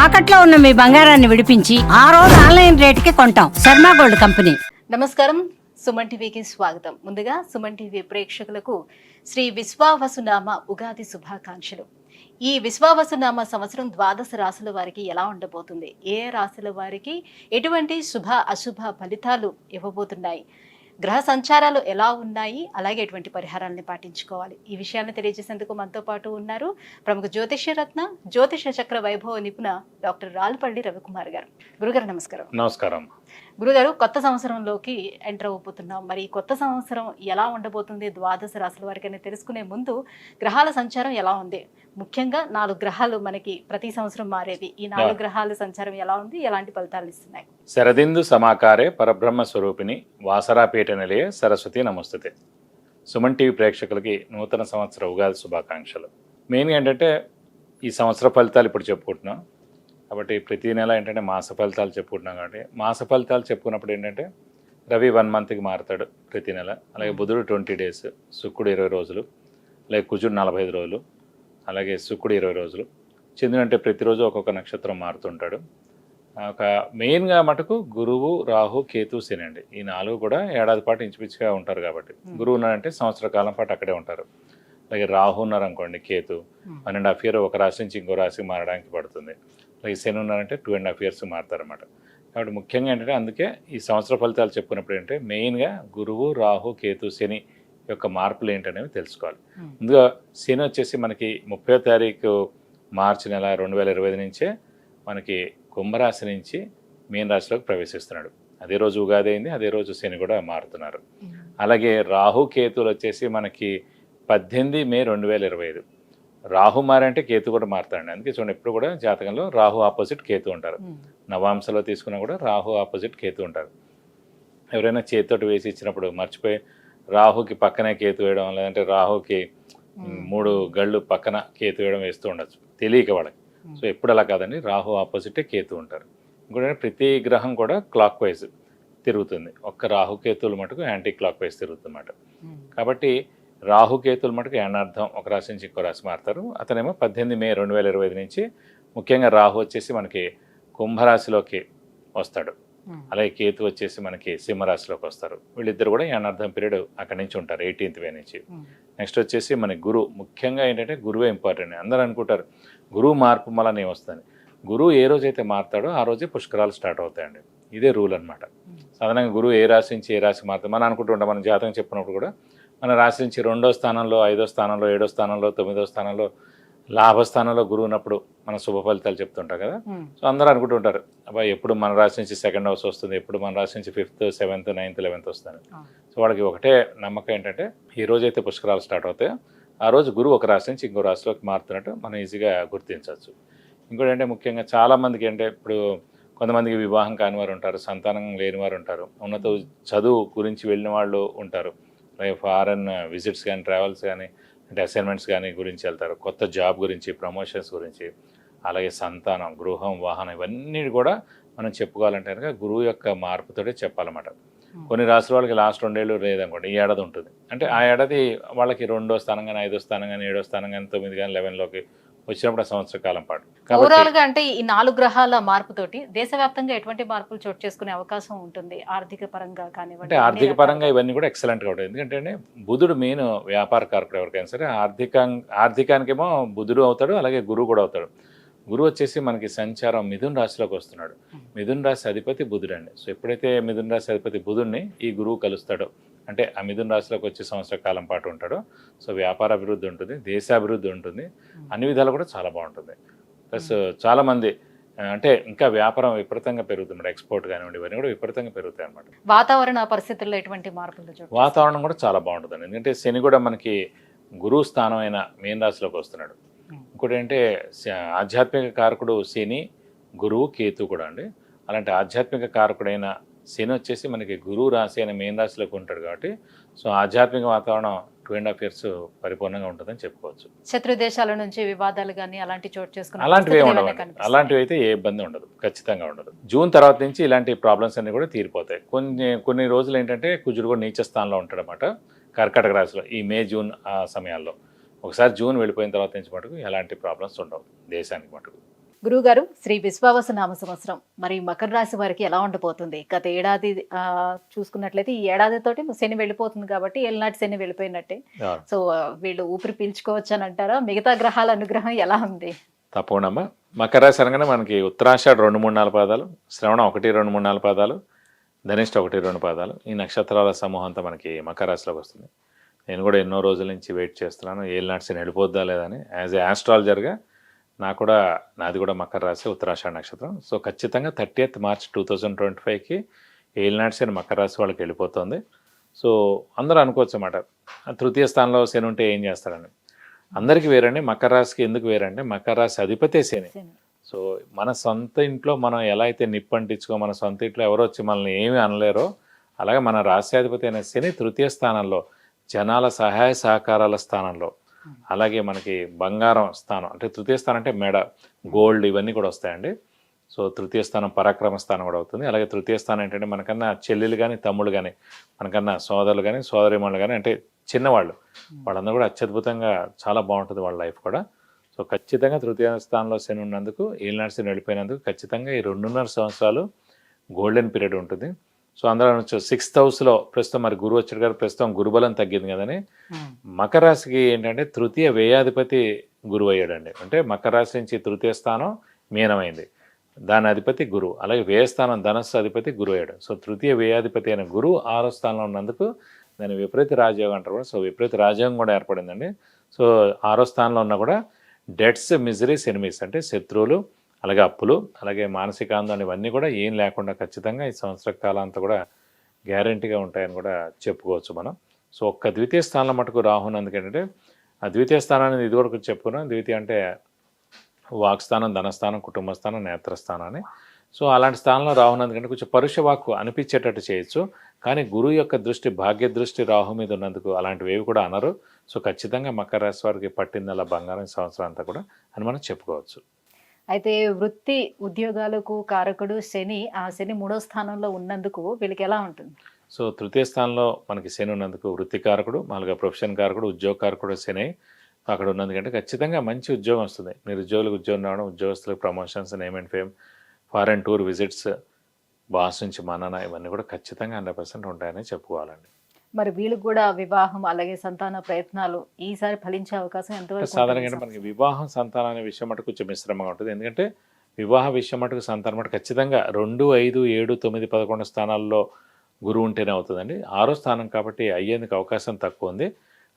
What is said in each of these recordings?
తాకట్లో ఉన్న మీ బంగారాన్ని విడిపించి ఆ రోజు ఆన్లైన్ రేటుకి కొంటాం. Sharma gold company. నమస్కారం, సుమన్ టీవీకి స్వాగతం. ముందుగా సుమన్ టీవీ ప్రేక్షకులకు శ్రీ విశ్వావసునామ ఉగాది శుభాకాంక్షలు. ఈ విశ్వావసునామ సంవత్సరం ద్వాదశ రాశుల వారికి ఎలా ఉండబోతుంది, ఏ రాశుల వారికి ఎటువంటి శుభ అశుభ ఫలితాలు ఇవ్వబోతున్నాయి, గ్రహ సంచారాలు ఎలా ఉన్నాయి, అలాగే ఎటువంటి పరిహారాలను పాటించుకోవాలి, ఈ విషయాన్ని తెలియజేసేందుకు మనతో పాటు ఉన్నారు ప్రముఖ జ్యోతిష్యరత్న జ్యోతిష చక్ర వైభవ నిపుణ డాక్టర్ రాల్పల్లి రవికుమార్ గారు. గురుగారు నమస్కారం. నమస్కారం. గురుగారు, కొత్త సంవత్సరంలోకి ఎంటర్ అవ్వబోతున్నాం. మరి కొత్త సంవత్సరం ఎలా ఉండబోతుంది ద్వాదశ రాశుల వారికి అని తెలుసుకునే ముందు గ్రహాల సంచారం ఎలా ఉంది, ముఖ్యంగా 4 గ్రహాలు మనకి ప్రతి సంవత్సరం మారేది, ఈ 4 గ్రహాల సంచారం ఎలా ఉంది, ఎలాంటి ఫలితాలు ఇస్తున్నాయి? శరదిందు సమాకారే పరబ్రహ్మ స్వరూపిణి వాసరాపీఠ నిలయే సరస్వతి నమస్తుతే. సుమన్ టీవీ ప్రేక్షకులకి నూతన సంవత్సర ఉగాది శుభాకాంక్షలు. మెయిన్గా ఏంటంటే ఈ సంవత్సర ఫలితాలు ఇప్పుడు చెప్పుకుంటున్నాం కాబట్టి ప్రతి నెల ఏంటంటే మాస ఫలితాలు చెప్పుకుంటున్నాం కాబట్టి మాస ఫలితాలు చెప్పుకున్నప్పుడు ఏంటంటే రవి 1 మంత్కి మారుతాడు ప్రతి నెల, అలాగే బుధుడు 20 డేస్, శుక్రుడు 20 రోజులు, అలాగే కుజుడు 45 రోజులు, అలాగే శుక్రుడు 20 రోజులు, చంద్రుడు అంటే ప్రతిరోజు ఒక్కొక్క నక్షత్రం మారుతుంటాడు. ఒక మెయిన్గా మటుకు గురువు, రాహు, కేతు, శని అండి. ఈ 4 కూడా ఏడాది పాటు ఇంచుమించుగా ఉంటారు కాబట్టి గురువు ఉన్నారంటే సంవత్సర కాలం పాటు అక్కడే ఉంటారు. అలాగే రాహు ఉన్నారనుకోండి, కేతు 1.5 ఇయర్ ఒక రాశి నుంచి ఇంకో రాశికి మారడానికి పడుతుంది. అలాగే శని ఉన్నారంటే 2.5 ఇయర్స్ మారుతారన్నమాట. కాబట్టి ముఖ్యంగా ఏంటంటే అందుకే ఈ సంవత్సర ఫలితాలు చెప్పుకున్నప్పుడు ఏంటంటే మెయిన్గా గురువు, రాహు, కేతు, శని యొక్క మార్పులు ఏంటనేవి తెలుసుకోవాలి. ముందుగా శని వచ్చేసి మనకి 30వ తారీఖు మార్చి నెల 2025 నుంచే మనకి కుంభరాశి నుంచి మీన రాశిలోకి ప్రవేశిస్తున్నాడు. అదే రోజు ఉగాది అయింది, అదే రోజు శని కూడా మారుతున్నారు. అలాగే రాహు కేతులు వచ్చేసి మనకి 18 మే 2025. రాహు మారంటే కేతు కూడా మారుతాడండి. అందుకే చూడండి ఎప్పుడు కూడా జాతకంలో రాహు ఆపోజిట్ కేతు ఉంటారు. నవాంశలో తీసుకున్నా కూడా రాహు ఆపోజిట్ కేతు ఉంటారు. ఎవరైనా చేతితోటి వేసి ఇచ్చినప్పుడు మర్చిపోయి రాహుకి పక్కనే కేతు వేయడం, లేదంటే రాహుకి 3 గళ్ళు పక్కన కేతు వేయడం వేస్తూ ఉండొచ్చు తెలియక వాళ్ళకి. సో ఎప్పుడు అలా కాదండి, రాహు ఆపోజిటే కేతు ఉంటారు. ఇంకోటి ప్రతి గ్రహం కూడా క్లాక్ వైజ్ తిరుగుతుంది, ఒక్క రాహుకేతువులు మటుకు యాంటీ క్లాక్ వైజ్ తిరుగుతుందన్నమాట. కాబట్టి రాహుకేతువుల మటుకు ఏనార్థం ఒక రాశి నుంచి ఇంకో రాశి మారుతారు. అతనేమో 18 మే 2025 నుంచి ముఖ్యంగా రాహు వచ్చేసి మనకి కుంభరాశిలోకి వస్తాడు, అలాగే కేతు వచ్చేసి మనకి సింహరాశిలోకి వస్తారు. వీళ్ళిద్దరు కూడా ఏనార్థం పీరియడ్ అక్కడి నుంచి ఉంటారు 18th మే నుంచి. నెక్స్ట్ వచ్చేసి మన గురువు, ముఖ్యంగా ఏంటంటే గురువే ఇంపార్టెంట్. అందరూ అనుకుంటారు గురువు మార్పు మళ్ళీ నేను వస్తాను. గురువు ఏ రోజైతే మారుతాడో ఆ రోజే పుష్కరాలు స్టార్ట్ అవుతాయండి. ఇదే రూల్ అనమాట. సాధారణంగా గురువు ఏ రాశి నుంచి ఏ రాశి మారుతాడు మనం అనుకుంటుంటాం. మన జాతకం చెప్పినప్పుడు కూడా మన రాశి నుంచి 2వ స్థానంలో, 5వ స్థానంలో, 7వ స్థానంలో, 9వ స్థానంలో, లాభస్థానంలో గురువు ఉన్నప్పుడు మన శుభ ఫలితాలు చెప్తుంటాం కదా. సో అందరూ అనుకుంటుంటారు అబ్బాయి ఎప్పుడు మన రాశి నుంచి 2nd హౌస్ వస్తుంది, ఎప్పుడు మన రాశి నుంచి 5th, 7th, 9th, 11th వస్తుంది. సో వాళ్ళకి ఒకటే నమ్మకం ఏంటంటే ఈ రోజైతే పుష్కరాలు స్టార్ట్ అవుతాయో ఆ రోజు గురువు ఒక రాశి నుంచి ఇంకో రాశిలోకి మారుతున్నట్టు మనం ఈజీగా గుర్తించవచ్చు. ఇంకోటి అంటే ముఖ్యంగా చాలామందికి అంటే ఇప్పుడు కొంతమందికి వివాహం కాని వారు ఉంటారు, సంతానం లేని వారు ఉంటారు, ఉన్నత చదువు గురించి వెళ్ళిన వాళ్ళు ఉంటారు, అలాగే ఫారెన్ విజిట్స్ కానీ, ట్రావెల్స్ కానీ, అంటే అసైన్మెంట్స్ కానీ గురించి వెళ్తారు, కొత్త జాబ్ గురించి, ప్రమోషన్స్ గురించి, అలాగే సంతానం, గృహం, వాహనం ఇవన్నీ కూడా మనం చెప్పుకోవాలంటే కనుక గురువు యొక్క మార్పుతోటే చెప్పాలన్నమాట. కొన్ని రాష్ట్రాల వాళ్ళకి లాస్ట్ 2 ఏళ్ళు లేదనుకోండి, ఈ ఏడాది ఉంటుంది అంటే ఆ ఏడాది వాళ్ళకి 2వ స్థానం కానీ, 5వ స్థానం కానీ, 7వ స్థానం కానీ, 9 కానీ, 11లోకి వచ్చినప్పుడు ఆ సంవత్సర కాలం పాటు. ఓవరాల్ గా అంటే ఈ 4 గ్రహాల మార్పుతోటి దేశవ్యాప్తంగా ఎటువంటి మార్పులు చోటు చేసుకునే అవకాశం ఉంటుంది, ఆర్థిక పరంగా కానివ్వండి? అంటే ఆర్థిక పరంగా ఇవన్నీ కూడా ఎక్సలెంట్గా ఉంటుంది. ఎందుకంటే బుధుడు మెయిన్ వ్యాపార కారకుడు ఎవరికైనా సరే. ఆర్థికానికేమో బుధుడు అవుతాడు, అలాగే గురువు కూడా అవుతాడు. గురువు వచ్చేసి మనకి సంచారం మిథున రాశిలోకి వస్తున్నాడు. మిథున రాశి అధిపతి బుధుడు అండి. సో ఎప్పుడైతే మిథున రాశి అధిపతి బుధుడిని ఈ గురువు కలుస్తాడో అంటే ఆ మిథున రాశిలోకి వచ్చి సంవత్సర కాలం పాటు ఉంటాడు. సో వ్యాపార అభివృద్ధి ఉంటుంది, దేశాభివృద్ధి ఉంటుంది, అన్ని విధాలు కూడా చాలా బాగుంటుంది. ప్లస్ చాలామంది అంటే ఇంకా వ్యాపారం విపరీతంగా పెరుగుతుంది, ఎక్స్పోర్ట్ కానివ్వండి ఇవన్నీ కూడా విపరీతంగా పెరుగుతాయి అనమాట. వాతావరణ పరిస్థితుల్లో ఎటువంటి మార్పులు? వాతావరణం కూడా చాలా బాగుంటుందండి. ఎందుకంటే శని కూడా మనకి గురువు స్థానం అయిన మీన రాశిలోకి వస్తున్నాడు. ఇంకోటి ఏంటంటే ఆధ్యాత్మిక కారకుడు శని, గురువు, కేతు కూడా అండి. అలాంటి ఆధ్యాత్మిక కారకుడైన శని వచ్చేసి మనకి గురువు రాశి అయిన మీన రాశిలోకి ఉంటాడు కాబట్టి సో ఆధ్యాత్మిక వాతావరణం 2.5 ఇయర్స్ పరిపూర్ణంగా ఉంటుందని చెప్పుకోవచ్చు. శత్రు దేశాల నుంచి వివాదాలు కానీ అలాంటి చోటు చేసుకుని అలాంటివి అయితే ఏ ఇబ్బంది ఉండదు, ఖచ్చితంగా ఉండదు. జూన్ తర్వాత నుంచి ఇలాంటి ప్రాబ్లమ్స్ అన్ని కూడా తీరిపోతాయి. కొన్ని రోజులు ఏంటంటే కుజుడు కూడా నీచ స్థానంలో ఉంటాడనమాట కర్కాటక రాశిలో ఈ మే, జూన్ ఆ సమయాల్లో. ఒకసారి జూన్ వెళ్ళిపోయిన తర్వాత నుంచి మటుకు ఎలాంటి ప్రాబ్లమ్స్ ఉండవు దేశానికి మటుకు. గురువుగారు, శ్రీ విశ్వావసు నామ సంవత్సరం మరి మకర రాశి వారికి ఎలా ఉండబోతుంది? గత ఏడాది చూసుకున్నట్లయితే ఈ ఏడాదితోటి శని వెళ్ళిపోతుంది కాబట్టి ఏళ్ళనాటి శని వెళ్ళిపోయినట్టే. సో వీళ్ళు ఊపిరి పీల్చుకోవచ్చు అని అంటారా? మిగతా గ్రహాల అనుగ్రహం ఎలా ఉంది? తప్పకుండా మకర రాశి అనగానే మనకి ఉత్తరాషాఢ 2, 3, 4 పాదాలు, శ్రవణం 1, 2, 3, 4 పాదాలు, ధనిష్ట 1, 2 పాదాలు, ఈ నక్షత్రాల సమూహం అంతా మనకి మకర రాశిలోకి వస్తుంది. నేను కూడా ఎన్నో రోజుల నుంచి వెయిట్ చేస్తున్నాను ఏళ్ళనాటి శని వెళ్ళిపోద్దా లేదని. యాజ్ ఏ ఆస్ట్రాలజర్గా నాది కూడా మకర రాశి, ఉత్తరాషాఢ నక్షత్రం. సో ఖచ్చితంగా 30th March 2025కి ఏళ్ళనాటి శని మకర రాశి వాళ్ళకి వెళ్ళిపోతుంది. సో అందరూ అనుకోవచ్చు అన్నమాట, తృతీయ స్థానంలో శని ఉంటే ఏం చేస్తారని. అందరికీ వేరండి. మకర రాశికి ఎందుకు వేరంటే మకర రాశి అధిపతే శని. సో మన సొంత ఇంట్లో మనం ఎలా అయితే నిప్పంటించుకో, మన సొంత ఇంట్లో ఎవరో వచ్చి మనల్ని ఏమీ అనలేరో, అలాగే మన రాశ్యాధిపతి అయిన శని తృతీయ స్థానంలో, జనాల సహాయ సహకారాల స్థానంలో, అలాగే మనకి బంగారం స్థానం అంటే తృతీయ స్థానం అంటే మెడ, గోల్డ్ ఇవన్నీ కూడా వస్తాయండి. సో తృతీయ స్థానం పరాక్రమ స్థానం కూడా అవుతుంది. అలాగే తృతీయ స్థానం ఏంటంటే మనకన్నా చెల్లెలు కానీ తమ్ముళ్ళు కానీ, మనకన్నా సోదరులు కానీ సోదరిమణులు కానీ, అంటే చిన్నవాళ్ళు, వాళ్ళందరూ కూడా అత్యద్భుతంగా చాలా బాగుంటుంది వాళ్ళ లైఫ్ కూడా. సో ఖచ్చితంగా తృతీయ స్థానంలో శని ఉన్నందుకు, ఏళ్ళనాటి శని వెళ్ళిపోయినందుకు ఖచ్చితంగా ఈ 2.5 సంవత్సరాలు గోల్డెన్ పీరియడ్ ఉంటుంది. సో అందరూ అనొచ్చు 6th హౌస్లో ప్రస్తుతం మరి గురువు వచ్చాడు గారు, ప్రస్తుతం గురుబలం తగ్గింది కదని. మకర రాశికి ఏంటంటే తృతీయ వ్యయాధిపతి గురువు అయ్యాడండి. అంటే మకర రాశి నుంచి తృతీయ స్థానం మీనమైంది, దాని అధిపతి గురువు. అలాగే వ్యయస్థానం ధనస్సు అధిపతి గురువు అయ్యాడు. సో తృతీయ వ్యయాధిపతి అయిన గురువు 6వ స్థానంలో ఉన్నందుకు దాని విపరీత రాజయోగం అంటారు కూడా. సో విపరీత రాజయోగం కూడా ఏర్పడిందండి. సో 6వ స్థానంలో ఉన్నా కూడా డెట్స్, మిజరీస్, ఎనిమీస్ అంటే శత్రువులు, అలాగే అప్పులు, అలాగే మానసిక ఆందోళన ఇవన్నీ కూడా ఏం లేకుండా ఖచ్చితంగా ఈ సంవత్సర కాలం అంతా కూడా గ్యారంటీగా ఉంటాయని కూడా చెప్పుకోవచ్చు మనం. సో ఒక్క ద్వితీయ స్థానంలో మటుకు రాహు ఉన్నందుకేంటంటే, ఆ ద్వితీయ స్థానాన్ని ఇదివరకు చెప్పుకున్నాం. ద్వితీయ అంటే వాక్స్థానం, ధనస్థానం, కుటుంబ స్థానం, నేత్రస్థానం అని. సో అలాంటి స్థానంలో రాహు ఉన్నందుకంటే కొంచెం పరుష వాక్కు అనిపించేటట్టు చేయొచ్చు, కానీ గురువు యొక్క దృష్టి, భాగ్య దృష్టి రాహు మీద ఉన్నందుకు అలాంటివి ఏవి కూడా అనరు. సో ఖచ్చితంగా మకర రాశి వారికి పట్టిందల్లా బంగారం సంవత్సరం అంతా కూడా అని మనం చెప్పుకోవచ్చు. అయితే వృత్తి ఉద్యోగాలకు కారకుడు శని, ఆ శని 3వ స్థానంలో ఉన్నందుకు వీళ్ళకి ఎలా ఉంటుంది? సో తృతీయ స్థానంలో మనకి శని ఉన్నందుకు వృత్తి కారకుడు, మామూలుగా ప్రొఫెషన్ కారకుడు, ఉద్యోగ కారకుడు శని అక్కడ ఉన్నందుకంటే ఖచ్చితంగా మంచి ఉద్యోగం వస్తుంది. నిరుద్యోగులకు ఉద్యోగం రావడం, ఉద్యోగస్తులకు promotions, name and fame, foreign tour visits, boss నుంచి మన్నన, ఇవన్నీ కూడా ఖచ్చితంగా 100% ఉంటాయని చెప్పుకోవాలండి. మరి వీళ్ళకి కూడా వివాహం అలాగే సంతాన ప్రయత్నాలు ఈసారి ఫలించే అవకాశం ఎంతవరకు? సాధారణంగా మనకి వివాహం, సంతానం అనే విషయం మటుకు కొంచెం మిశ్రమంగా ఉంటుంది. ఎందుకంటే వివాహ విషయం మటుకు, సంతానం మటుకు ఖచ్చితంగా 2, 5, 7, 9, 11 స్థానాల్లో గురువు ఉంటేనే అవుతుందండి. 6వ స్థానం కాబట్టి అయ్యేందుకు అవకాశం తక్కువ ఉంది.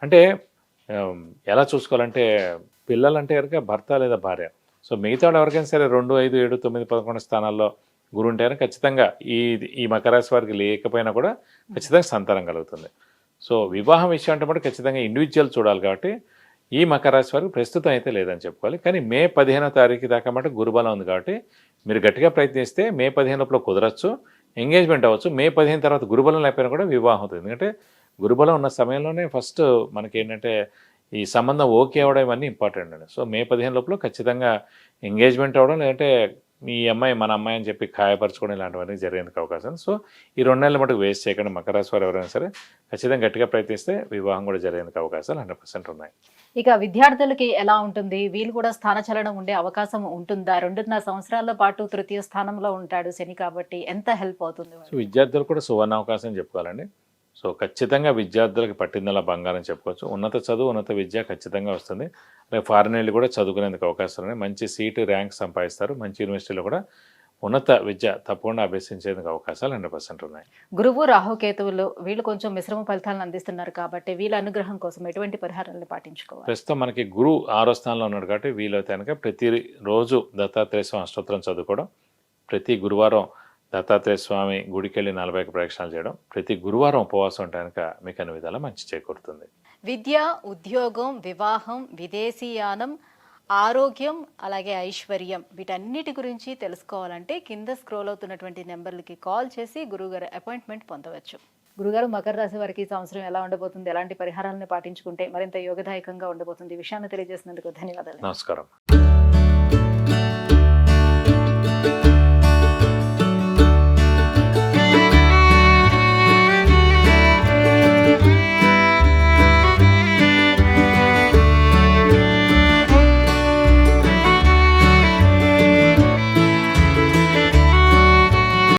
అంటే ఎలా చూసుకోవాలంటే, పిల్లలంటే కనుక భర్త లేదా భార్య. సో మిగతా వాళ్ళు ఎవరికైనా సరే 2, 5, 7, 9, 11 స్థానాల్లో గురువు ఉంటేనే ఖచ్చితంగా ఈ మకర రాశి వారికి లేకపోయినా కూడా ఖచ్చితంగా సంతానం కలుగుతుంది. సో వివాహం విషయం అంటే కూడా ఖచ్చితంగా ఇండివిజువల్ చూడాలి కాబట్టి ఈ మకర రాశి వారికి ప్రస్తుతం అయితే లేదని చెప్పుకోవాలి. కానీ మే 15వ తారీఖు దాకా మటు గురుబలం ఉంది కాబట్టి మీరు గట్టిగా ప్రయత్నిస్తే మే 15 లోపల కుదరచ్చు, ఎంగేజ్మెంట్ అవ్వచ్చు. మే 15 తర్వాత గురుబలం లేకపోయినా కూడా వివాహం అవుతుంది. ఎందుకంటే గురుబలం ఉన్న సమయంలోనే ఫస్ట్ మనకి ఏంటంటే ఈ సంబంధం ఓకే అవ్వడం ఇవన్నీ ఇంపార్టెంట్ అండి. సో మే 15 లోపల ఖచ్చితంగా ఎంగేజ్మెంట్ అవ్వడం, లేదంటే మీ అమ్మాయి మన అమ్మాయి అని చెప్పి ఖాయపరచుకోవడం ఇలాంటివన్నీ జరిగేందుకు అవకాశం. సో ఈ 2 నెలల మటుకు వేస్ట్ చేయకుండా మకర రాశి వారు ఎవరైనా సరే ఖచ్చితంగా గట్టిగా ప్రయత్నిస్తే వివాహం కూడా జరిగేందుకు అవకాశాలు 100% ఉన్నాయి. ఇక విద్యార్థులకి ఎలా ఉంటుంది? వీళ్ళు కూడా స్థానచలనం ఉండే అవకాశం ఉంటుందా? 2.5 సంవత్సరాల పాటు తృతీయ స్థానంలో ఉంటాడు శని కాబట్టి ఎంత హెల్ప్ అవుతుంది? సో విద్యార్థులు కూడా సువర్ణ అవకాశం చెప్పుకోవాలండి. సో ఖచ్చితంగా విద్యార్థులకు పట్టిందలా బంగారం చెప్పుకోవచ్చు. ఉన్నత చదువు, ఉన్నత విద్య ఖచ్చితంగా వస్తుంది. అలాగే ఫారెన్ వెళ్ళి కూడా చదువుకునేందుకు అవకాశాలు ఉన్నాయి. మంచి సీటు, ర్యాంక్ సంపాదిస్తారు. మంచి యూనివర్సిటీలో కూడా ఉన్నత విద్య తప్పకుండా అభ్యసించేందుకు అవకాశాలు 100% ఉన్నాయి. గురువు, రాహుకేతువులు వీళ్ళు కొంచెం మిశ్రమ ఫలితాలను అందిస్తున్నారు కాబట్టి వీళ్ళ అనుగ్రహం కోసం ఎటువంటి పరిహారాలను పాటించుకోవాలి? ప్రస్తుతం మనకి గురువు 6వ స్థానంలో ఉన్నాడు కాబట్టి వీలైతే కనుక ప్రతిరోజు దత్తాత్రేయ స్వామి అష్టోత్తరం చదువుకోవడం, ప్రతి గురువారం దత్తాత్రేయ స్వామి గుడికి వెళ్ళి 40 ప్రదక్షిణాలు చేయడం, ప్రతి గురువారం ఉపవాసం ఉంటే కనుక మీకు అన్ని విధాలా మంచి చేకూరుతుంది. విద్య, ఉద్యోగం, వివాహం, విదేశీయానం, ఆరోగ్యం, అలాగే ఐశ్వర్యం వీటన్నిటి గురించి తెలుసుకోవాలంటే కింద స్క్రోల్ అవుతున్నటువంటి నెంబర్లకి కాల్ చేసి గురువుగారు అపాయింట్మెంట్ పొందవచ్చు. గురుగారు, మకర రాశి వారికి ఈ సంవత్సరం ఎలా ఉండబోతుంది, ఎలాంటి పరిహారాలను పాటించుకుంటే మరింత యోగదాయకంగా ఉండబోతుంది, ఈ విషయాన్ని తెలియజేసినందుకు ధన్యవాదాలు. నమస్కారం.